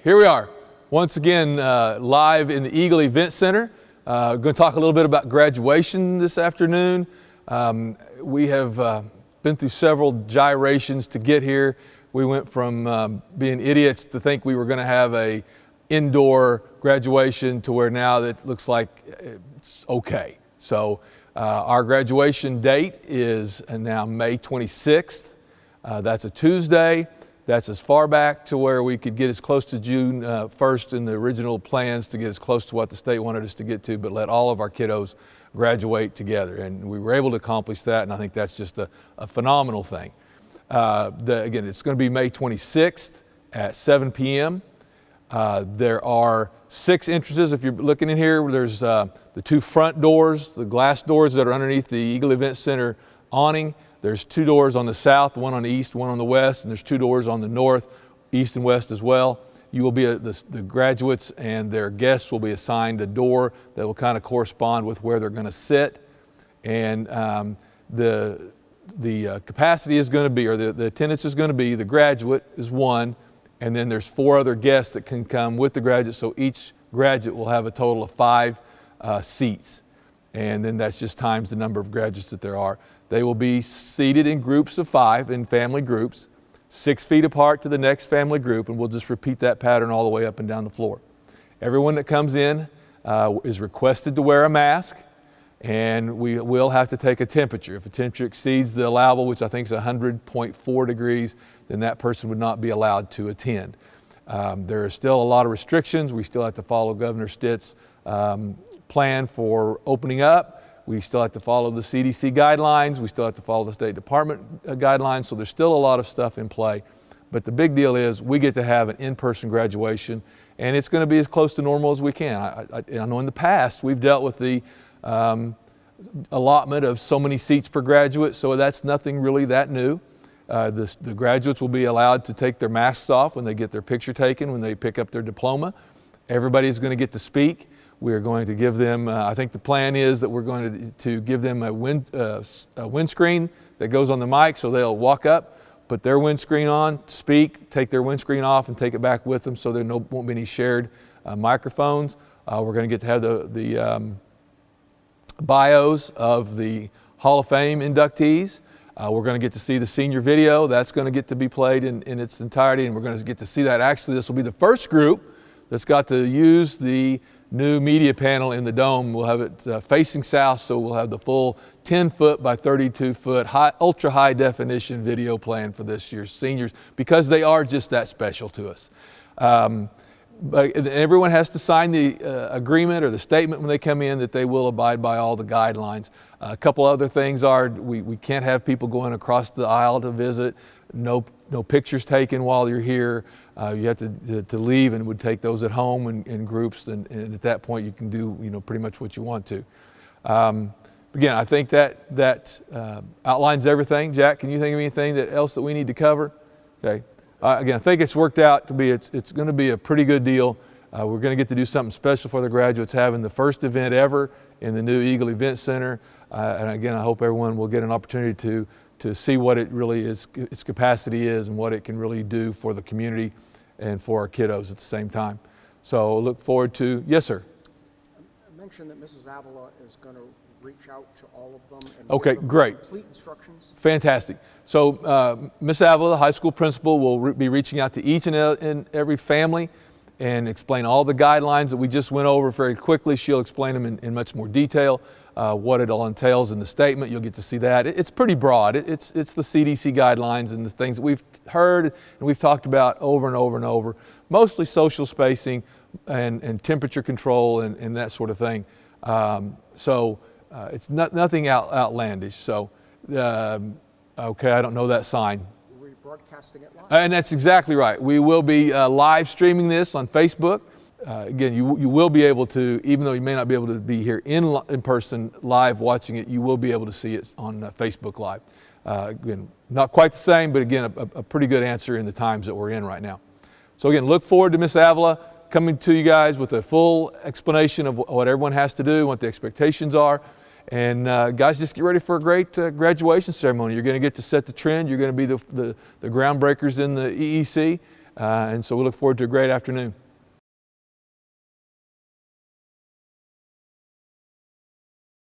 Here we are, once again live in the Eagle Event Center. Going to talk a little bit about graduation this afternoon. We have been through several gyrations to get here. We went from being idiots to think we were going to have a indoor graduation to where now that looks like it's okay. So our graduation date is now May 26th. That's a Tuesday. That's as far back to where we could get as close to June 1st in the original plans to get as close to what the state wanted us to get to, but let all of our kiddos graduate together. And we were able to accomplish that, and I think that's just a phenomenal thing. Again, it's going to be May 26th at 7 p.m. There are 6 entrances. If you're looking in here, there's the 2 front doors, the glass doors that are underneath the Eagle Event Center awning. There's 2 doors on the south, one on the east, one on the west, and there's 2 doors on the north, east and west as well. You will be, the graduates and their guests will be assigned a door that will kind of correspond with where they're going to sit. And the capacity is going to be, or the attendance is going to be, the graduate is 1, and then there's 4 other guests that can come with the graduate, so each graduate will have a total of 5 seats. And then that's just times the number of graduates that there are. They will be seated in groups of 5, in family groups, 6 feet apart to the next family group, and we'll just repeat that pattern all the way up and down the floor. Everyone that comes in is requested to wear a mask, and we will have to take a temperature. If a temperature exceeds the allowable, which I think is 100.4 degrees, then that person would not be allowed to attend. There are still a lot of restrictions. We still have to follow Governor Stitt's plan for opening up. We still have to follow the CDC guidelines. We still have to follow the State Department guidelines. So there's still a lot of stuff in play. But the big deal is we get to have an in-person graduation, and it's going to be as close to normal as we can. I know in the past we've dealt with the allotment of so many seats per graduate, so that's nothing really that new. The graduates will be allowed to take their masks off when they get their picture taken, when they pick up their diploma. Everybody's going to get to speak. We are going to give them, I think the plan is that we're going to give them a windscreen that goes on the mic, so they'll walk up, put their windscreen on, speak, take their windscreen off and take it back with them, so there won't be any shared microphones. We're going to get to have the bios of the Hall of Fame inductees. We're going to get to see the senior video. That's going to get to be played in its entirety, and we're going to get to see that. Actually, this will be the first group that's got to use the new media panel in the dome. We'll have it facing south, so we'll have the full 10-foot by 32-foot ultra high definition video plan for this year's seniors, because they are just that special to us. But everyone has to sign the agreement or the statement when they come in that they will abide by all the guidelines. A couple other things are we can't have people going across the aisle to visit. No pictures taken while you're here. You have to leave and would take those at home in groups, and at that point you can do pretty much what you want to. Again, I think that outlines everything. Jack, can you think of anything else that we need to cover? Okay. Again, I think it's worked out to be, it's going to be a pretty good deal. We're going to get to do something special for the graduates, having the first event ever in the new Eagle Event Center. And again, I hope everyone will get an opportunity to see what it really is, its capacity is, and what it can really do for the community and for our kiddos at the same time. So look forward to, yes, sir. I mentioned that Mrs. Avila is going to reach out to all of them and okay, give them great. Complete instructions. Fantastic. So Ms. Avila, the high school principal, will be reaching out to each and every family and explain all the guidelines that we just went over very quickly. She'll explain them in much more detail, what it all entails in the statement. You'll get to see that. It's pretty broad. It's the CDC guidelines and the things that we've heard and we've talked about over and over and over, mostly social spacing and temperature control and that sort of thing. It's nothing outlandish. So, okay, I don't know that sign. We're broadcasting it live. And that's exactly right. We will be live streaming this on Facebook. Again, you will be able to, even though you may not be able to be here in person live watching it, you will be able to see it on Facebook Live. Again, not quite the same, but again, a pretty good answer in the times that we're in right now. So again, look forward to Ms. Avila coming to you guys with a full explanation of what everyone has to do, what the expectations are. And guys, just get ready for a great graduation ceremony. You're going to get to set the trend. You're going to be the groundbreakers in the EEC. And so we look forward to a great afternoon.